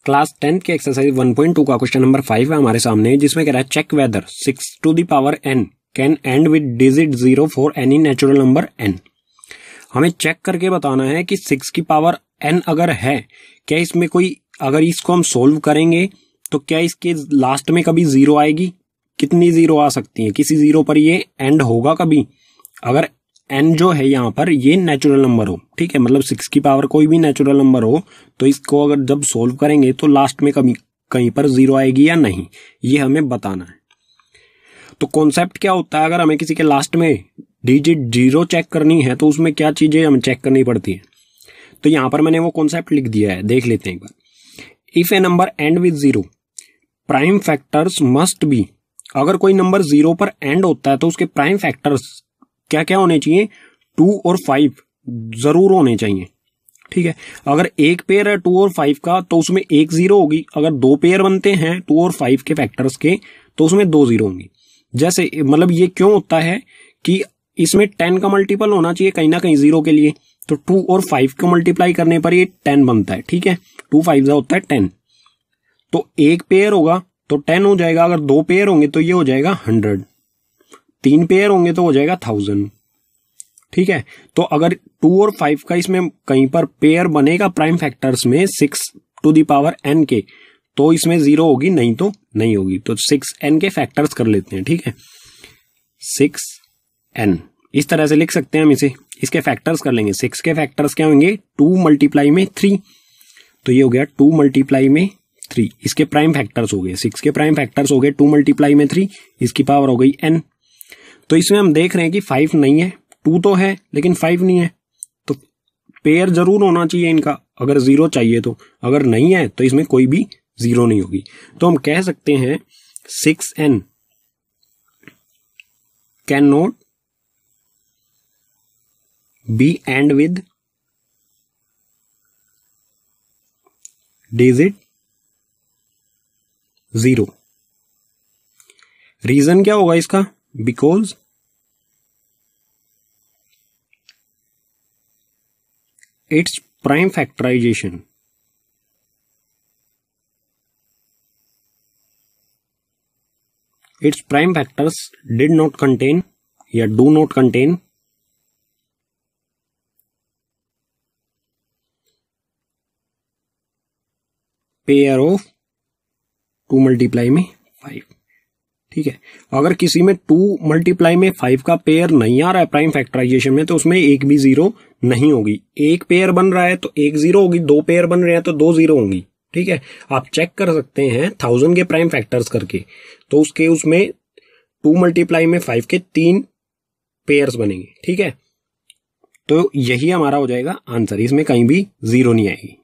Class 10 के exercise 1.2 का question number 5 है हमारे सामने, जिसमें कह रहा है check whether 6 to the power n can end with digit 0 for any natural number n। हमें चेक करके बताना है कि 6 की पावर n अगर है, क्या इसमें कोई, अगर इसको हम सोल्व करेंगे तो क्या इसके लास्ट में कभी जीरो आएगी? कितनी जीरो आ सकती है? किसी जीरो पर ये एंड होगा कभी? अगर n जो है यहाँ पर ये नेचुरल नंबर हो, ठीक है, मतलब 6 की पावर कोई भी नेचुरल नंबर हो, तो इसको अगर जब सोल्व करेंगे तो लास्ट में कभी कहीं पर जीरो आएगी या नहीं, ये हमें बताना है। तो कॉन्सेप्ट क्या होता है, अगर हमें किसी के लास्ट में डिजिट जीरो चेक करनी है तो उसमें क्या चीजें हमें चेक करनी पड़ती है। तो यहां पर मैंने वो कॉन्सेप्ट लिख दिया है, देख लेते हैं एक बार। If a number end with zero prime factors must be, अगर कोई नंबर जीरो पर एंड होता है तो उसके प्राइम फैक्टर्स क्या क्या होने चाहिए? 2 और 5 जरूर होने चाहिए, ठीक है। अगर एक पेयर है 2 और 5 का तो उसमें एक जीरो होगी। अगर दो पेयर बनते हैं 2 और 5 के फैक्टर्स के तो उसमें 2 जीरो होंगी। जैसे मतलब ये क्यों होता है कि इसमें 10 का मल्टीपल होना चाहिए कहीं ना कहीं जीरो के लिए, तो 2 और 5 को मल्टीप्लाई करने पर ये 10 बनता है, ठीक है। 2 5 होता है 10, तो एक पेयर होगा तो 10 हो जाएगा। अगर दो पेयर होंगे तो ये हो जाएगा 100, 3 पेयर होंगे तो हो जाएगा 1000, ठीक है। तो अगर 2 और 5 का इसमें कहीं पर पेयर बनेगा प्राइम फैक्टर्स में 6 to the power n के, तो इसमें जीरो होगी, नहीं तो नहीं होगी। तो 6n के फैक्टर्स कर लेते हैं, ठीक है। 6n इस तरह से लिख सकते हैं हम इसे, इसके फैक्टर्स कर लेंगे। 6 के फैक्टर्स क्या होंगे? 2 मल्टीप्लाई में 3, तो ये हो गया 2 मल्टीप्लाई में 3। इसके प्राइम फैक्टर्स हो गए, 6 के प्राइम फैक्टर्स हो गए 2 मल्टीप्लाई में 3, इसकी पावर हो गई n। तो इसमें हम देख रहे हैं कि 5 नहीं है, 2 तो है लेकिन 5 नहीं है, तो पेयर जरूर होना चाहिए इनका अगर जीरो चाहिए तो। अगर नहीं है तो इसमें कोई भी जीरो नहीं होगी। तो हम कह सकते हैं 6n can not be end with digit 0। Reason क्या होगा इसका? Because its prime factorization its prime factors did not contain या do not contain pair of 2 multiply में 5, ठीक है। अगर किसी में 2 मल्टीप्लाई में 5 का पेयर नहीं आ रहा है प्राइम फैक्टराइजेशन में, तो उसमें एक भी जीरो नहीं होगी। एक पेयर बन रहा है तो एक जीरो होगी, 2 पेयर बन रहे हैं तो 2 जीरो होंगी, ठीक है। आप चेक कर सकते हैं 1000 के प्राइम फैक्टर्स करके, तो उसमें 2 मल्टीप्लाई में 5 के 3 पेयर्स बनेंगे, ठीक है। तो यही हमारा हो जाएगा आंसर, इसमें कहीं भी जीरो नहीं आएगी।